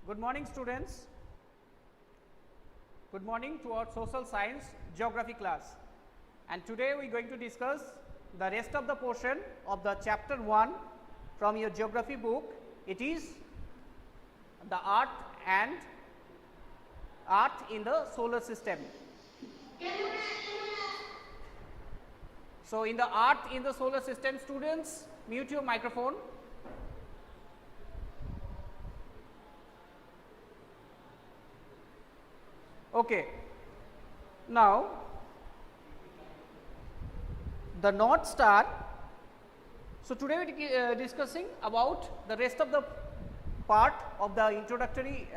Good morning, students. Good morning to our social science geography class. And today we are going to discuss the rest of the portion of the chapter 1 from your geography book. It is the Earth and Earth in the solar system. So, in the Earth in the solar system, students, mute your microphone. Okay. Now, the North Star. So, today we are discussing about the rest of the part of the introductory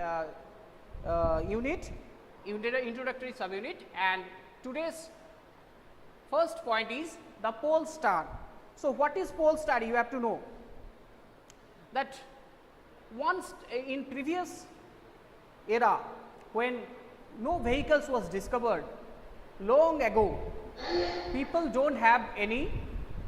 introductory subunit, and today's first point is the pole star. So, what is pole star? You have to know that once in previous era, when no vehicles was discovered long ago, people don't have any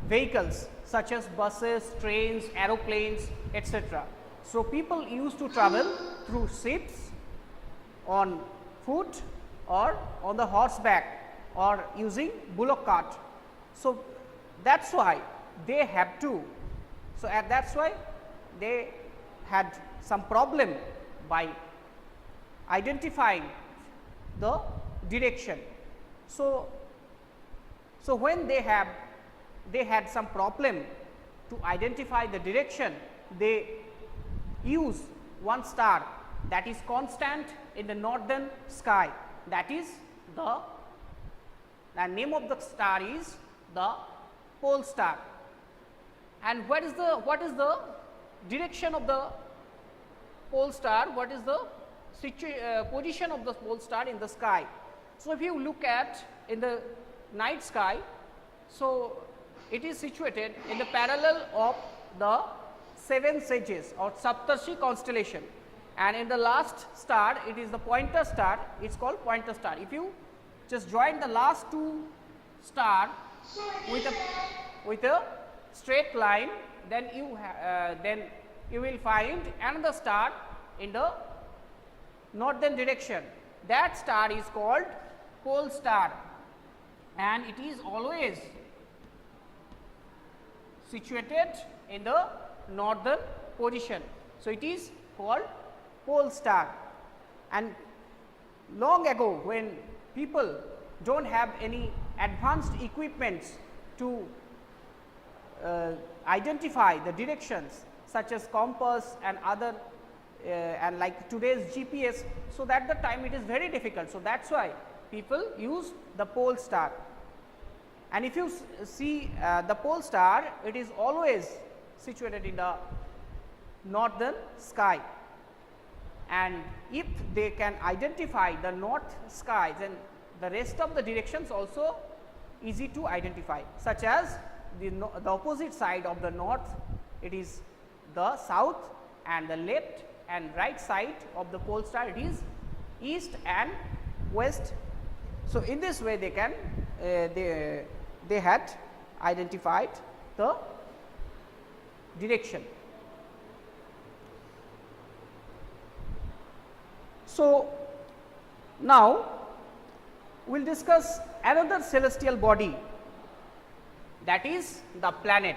vehicles such as buses, trains, aeroplanes, etc. So, people used to travel through ships, on foot, or on the horseback, or using bullock cart. So, that is why they have to. So, that is why they had some problem by identifying the direction. So, when they had some problem to identify the direction, they use one star that is constant in the northern sky, that is the name of the star is the pole star. And what is the direction of the pole star? What is the position of the pole star in the sky? So, if you look at in the night sky, so it is situated in the parallel of the 7 sages or Saptarshi constellation, and in the last star it is the pointer star. It is called pointer star. If you just join the last two star with a straight line, then you will find another star in the northern direction. That star is called pole star, and it is always situated in the northern position. So, it is called pole star. And long ago, when people don't have any advanced equipments to identify the directions such as compass and other and like today's GPS, so that the time it is very difficult. So, that is why people use the pole star. And if you see the pole star, it is always situated in the northern sky, and if they can identify the north sky, then the rest of the directions also easy to identify, such as the opposite side of the north, it is the south, and the left and right side of the pole star, it is east and west. So, in this way they can they had identified the direction. So, now we will discuss another celestial body, that is the planet.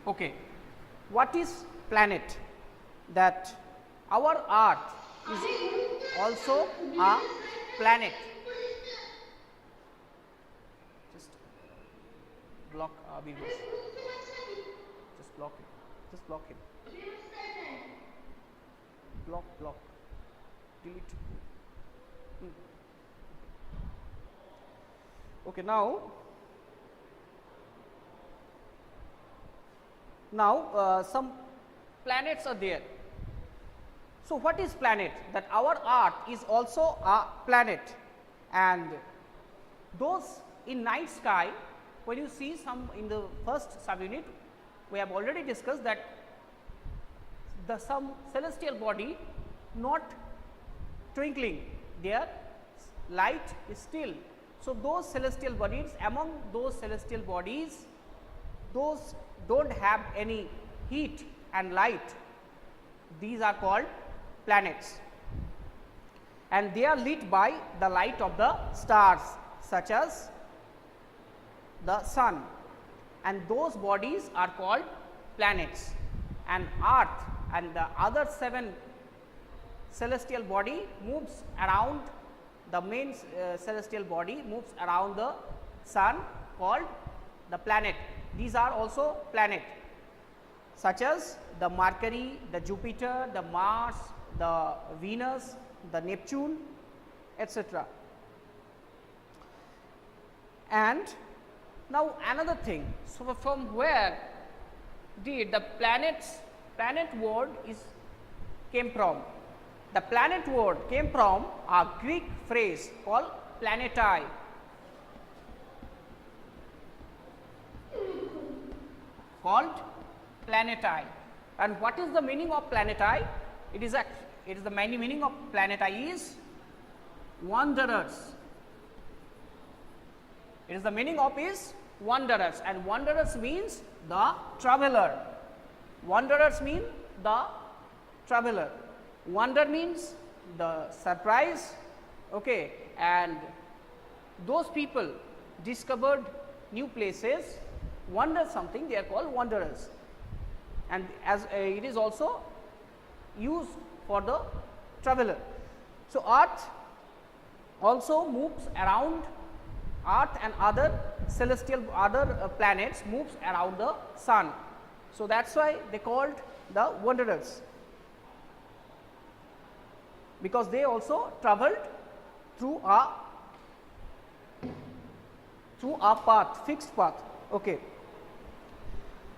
Okay. What is planet? That our Earth is also a planet. Just block Abhirus. Just block him. Just block him. Block. Delete. Okay. Now, some planets are there. So, what is planet? That our Earth is also a planet, and those in night sky, when you see some in the first subunit, we have already discussed that some celestial body not twinkling, their light is still So, those celestial bodies, among those celestial bodies, those do not have any heat and light, these are called planets, and they are lit by the light of the stars such as the sun, and those bodies are called planets. And Earth and the other 7 celestial body moves around, the main celestial body moves around the sun called the planet. These are also planet such as the Mercury, the Jupiter, the Mars, the Venus, the Neptune, etc. And now another thing, so from where did the planet word came from? The planet word came from a Greek phrase called planetai. And what is the meaning of planetai? It is the meaning of planetai is wanderers. It is the meaning of is wanderers, and wanderers means the traveler. Wanderers mean the traveler. Wonder means the surprise, okay, and those people discovered new places, wonder something, they are called wanderers, and as it is also used for the traveler. So, Earth also moves around, Earth and other celestial planets moves around the sun. So, that is why they called the wanderers, because they also traveled through a path, fixed path. Okay.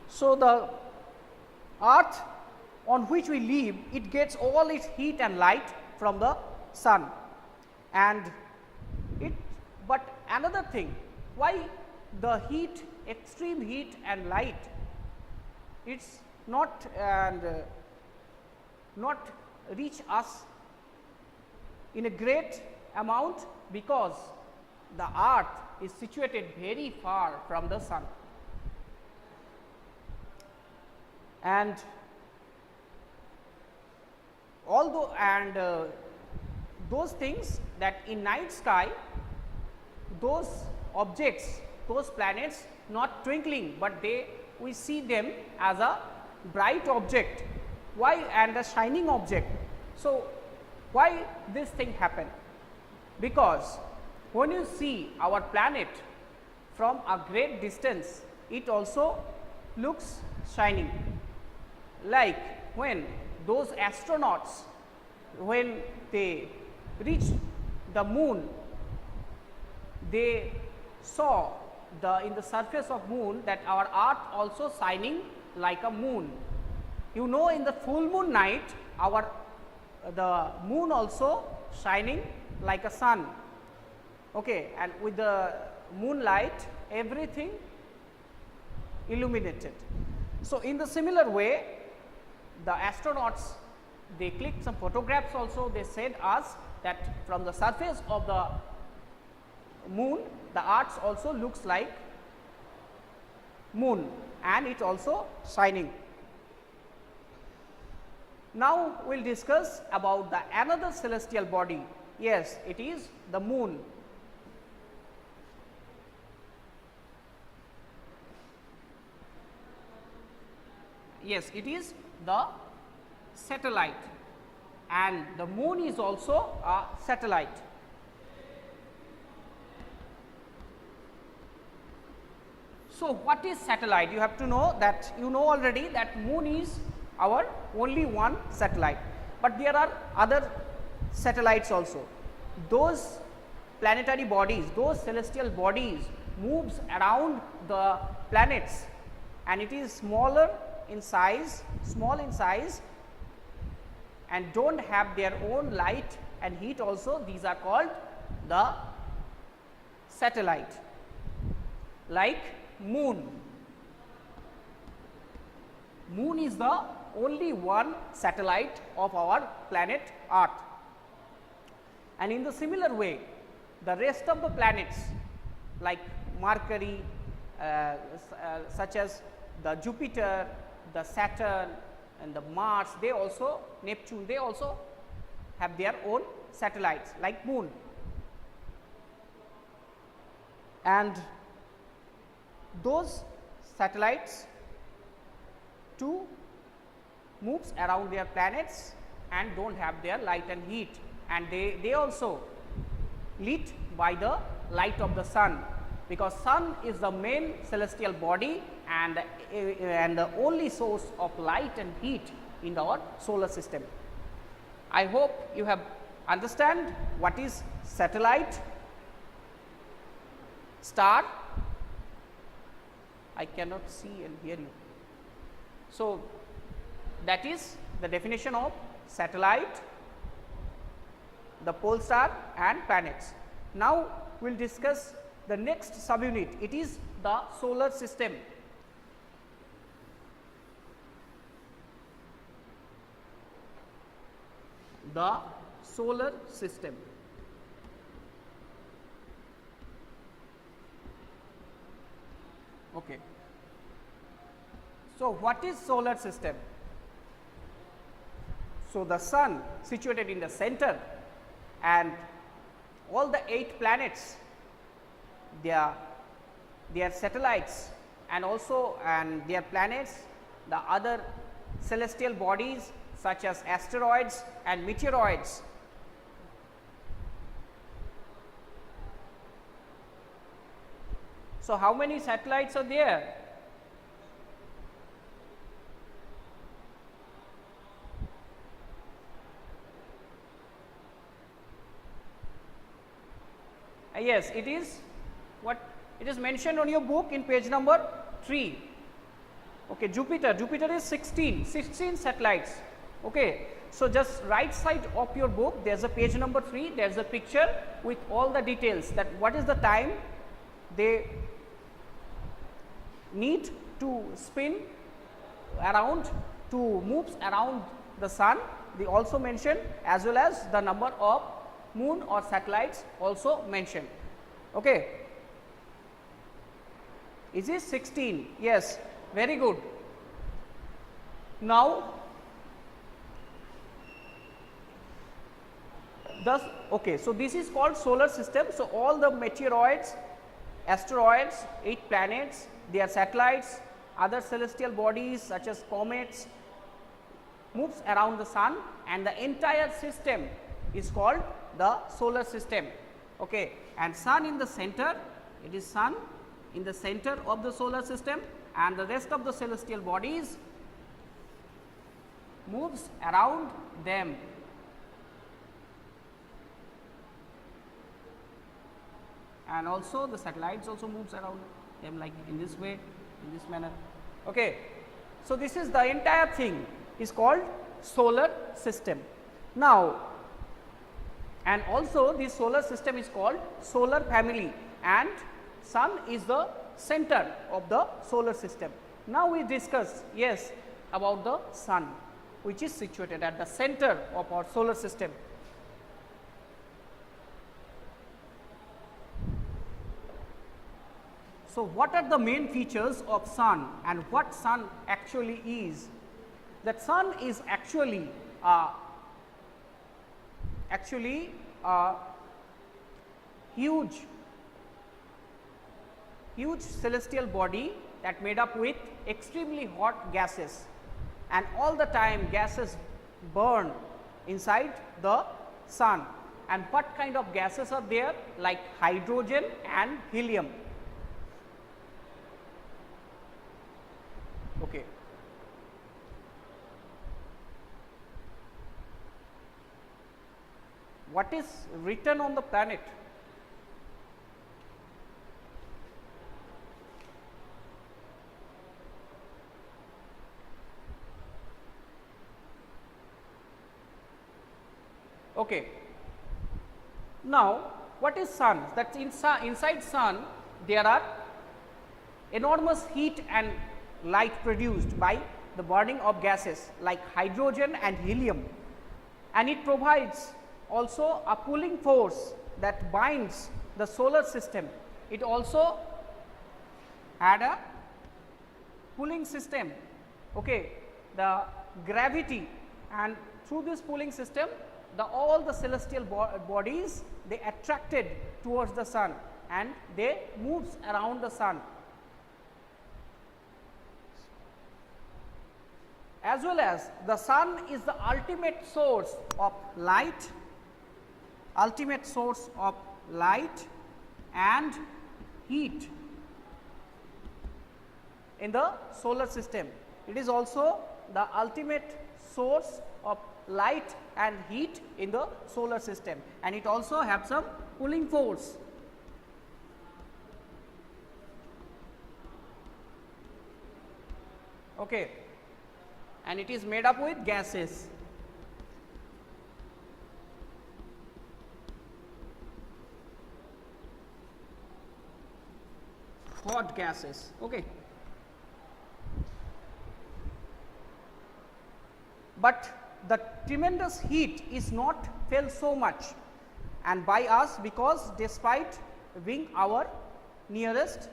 So, the Earth on which we live, it gets all its heat and light from the sun, and but another thing, why the heat, extreme heat and light, it's not reach us in a great amount, because the Earth is situated very far from the sun, and although those things that in night sky, those objects, those planets not twinkling, but we see them as a bright object. Why? And a shining object. So, why this thing happen? Because when you see our planet from a great distance, it also looks shining. Like when those astronauts, when they reached the moon, they saw in the surface of moon that our Earth also shining like a moon. You know, in the full moon night, the moon also shining like a sun, okay, and with the moonlight everything illuminated. So, in the similar way, the astronauts, they clicked some photographs also, they said us that from the surface of the moon, the Earth also looks like moon and it also shining. Now, we will discuss about the another celestial body. Yes, it is the moon. Yes, it is the satellite, and the moon is also a satellite. So, what is satellite? You have to know that, you know already that moon is our only one satellite, but there are other satellites also. Those planetary bodies, those celestial bodies moves around the planets, and it is smaller in size, small in size, and do not have their own light and heat also. These are called the satellite, like moon. Moon is the only one satellite of our planet Earth, and in the similar way, the rest of the planets like Mercury, such as the Jupiter, the Saturn and the Mars, they also, Neptune, they also have their own satellites like Moon. And those satellites too moves around their planets and do not have their light and heat, and they also lit by the light of the sun, because sun is the main celestial body and the only source of light and heat in our solar system. I hope you have understand what is satellite, star. I cannot see and hear you. So, that is the definition of satellite, the pole star and planets. Now, we will discuss the next subunit, it is the solar system. The solar system. Okay. So, what is solar system? So, the sun situated in the center and all the 8 planets, their satellites and also their planets, the other celestial bodies such as asteroids and meteoroids. So, how many satellites are there? Yes, it is what it is mentioned on your book in page number 3. Okay, Jupiter is 16 satellites. Okay, so just right side of your book there is a page number 3, there is a picture with all the details, that what is the time they need to spin around, to moves around the sun. They also mention, as well as the number of moon or satellites also mentioned. Okay. Is it 16? Yes, very good. Now, thus, okay, so this is called solar system. So, all the meteoroids, asteroids, 8 planets, their satellites, other celestial bodies such as comets moves around the sun, and the entire system is called the solar system. Okay. And sun in the center, it is sun in the center of the solar system, and the rest of the celestial bodies moves around them. And also the satellites also moves around them like in this way, in this manner. Okay. So, this is the entire thing is called solar system. Now, and also this solar system is called solar family, and sun is the center of the solar system. Now, we discuss about the sun, which is situated at the center of our solar system. So, what are the main features of sun and what sun actually is? That sun is actually a huge celestial body that made up with extremely hot gases, and all the time gases burn inside the sun. And what kind of gases are there? Like hydrogen and helium. Okay. What is written on the planet? Okay. Now, what is sun? That inside sun there are enormous heat and light produced by the burning of gases like hydrogen and helium, and it provides also a cooling force that binds the solar system. It also had a pulling system, okay, the gravity, and through this pulling system all the celestial bodies, they attracted towards the sun and they moves around the sun. As well as the sun is the ultimate source of light, and heat in the solar system. It is also the ultimate source of light and heat in the solar system, and it also have some pulling force. Okay. And it is made up with gases. Hot gases. Okay. But the tremendous heat is not felt so much and by us, because despite being our nearest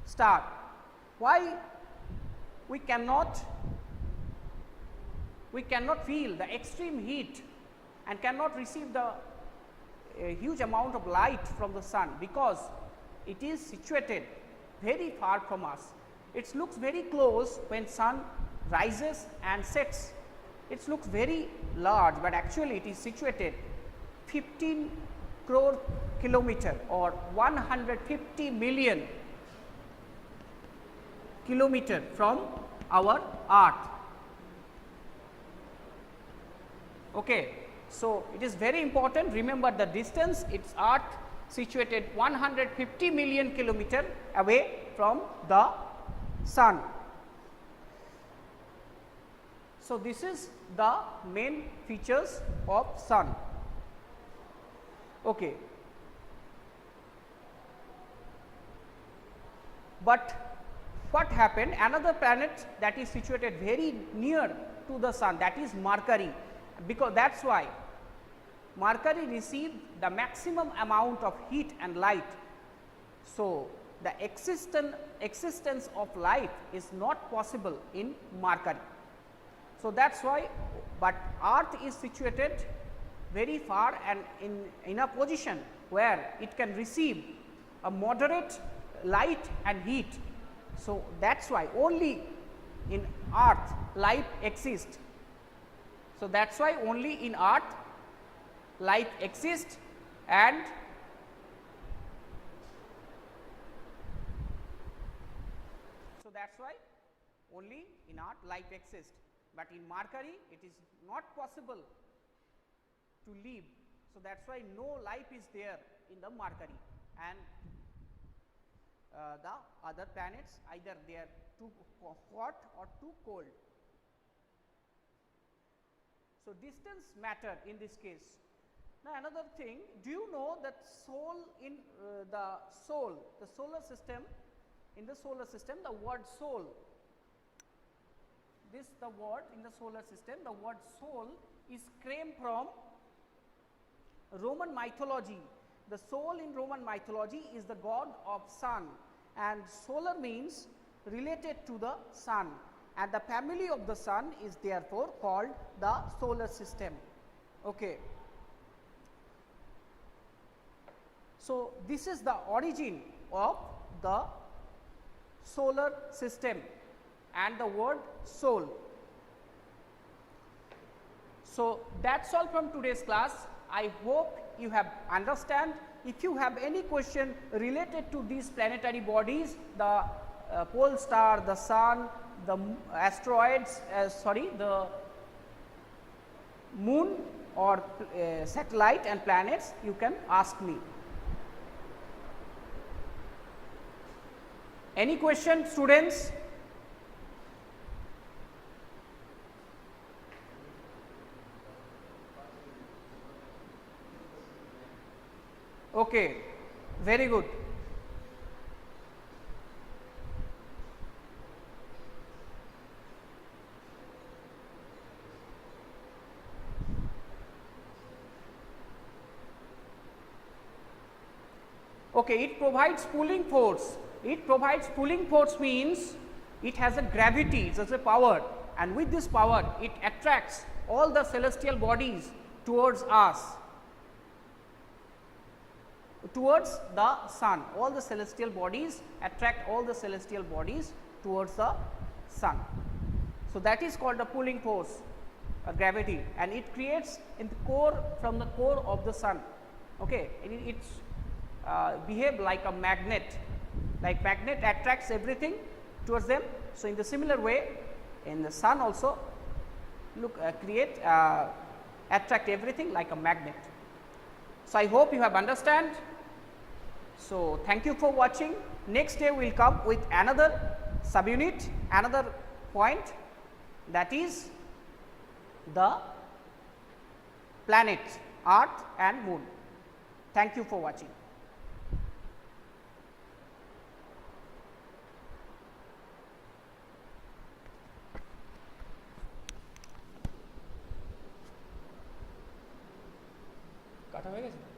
star. Why we cannot feel the extreme heat and cannot receive the huge amount of light from the sun? Because it is situated very far from us. It looks very close when sun rises and sets. It looks very large, but actually it is situated 15 crore kilometer or 150 million kilometer from our earth. Okay. So, it is very important, remember the distance, its earth situated 150 million kilometer away from the sun. So, this is the main features of sun. Okay. But what happened, another planet that is situated very near to the sun, that is Mercury, because that is why Mercury received the maximum amount of heat and light. So, the existence of life is not possible in Mercury. So, that is why, but earth is situated very far and in a position where it can receive a moderate light and heat. So, that is why only in earth life exists. So, that is why only in earth life exists, and so that is why only in earth life exists, but in Mercury it is not possible to live. So, that is why no life is there in the Mercury, and the other planets either they are too hot or too cold. So, distance matter in this case. Now, another thing, do you know that the solar system, in the solar system, the word soul, the word in the solar system, the word soul is came from Roman mythology. The soul in Roman mythology is the god of sun, and solar means related to the sun, and the family of the sun is therefore called the solar system. Okay. So, this is the origin of the solar system and the word soul. So, that is all from today's class. I hope you have understand. If you have any question related to these planetary bodies, the pole star, the sun, the asteroids, the moon or satellite and planets, you can ask me. Any question, students? Okay, very good. Okay, it provides pulling force. It provides pulling force means it has a gravity, it has a power, and with this power it attracts all the celestial bodies towards us, towards the sun. All the celestial bodies attract all the celestial bodies towards the sun. So, that is called the pulling force, gravity, and it creates in the core, from the core of the sun. Okay, it behave like a magnet, like magnet attracts everything towards them. So, in the similar way in the sun also attract everything like a magnet. So, I hope you have understand. So, thank you for watching. Next day we will come with another subunit, another point, that is the planets Earth and Moon. Thank you for watching. কাটা হয়ে গেছে।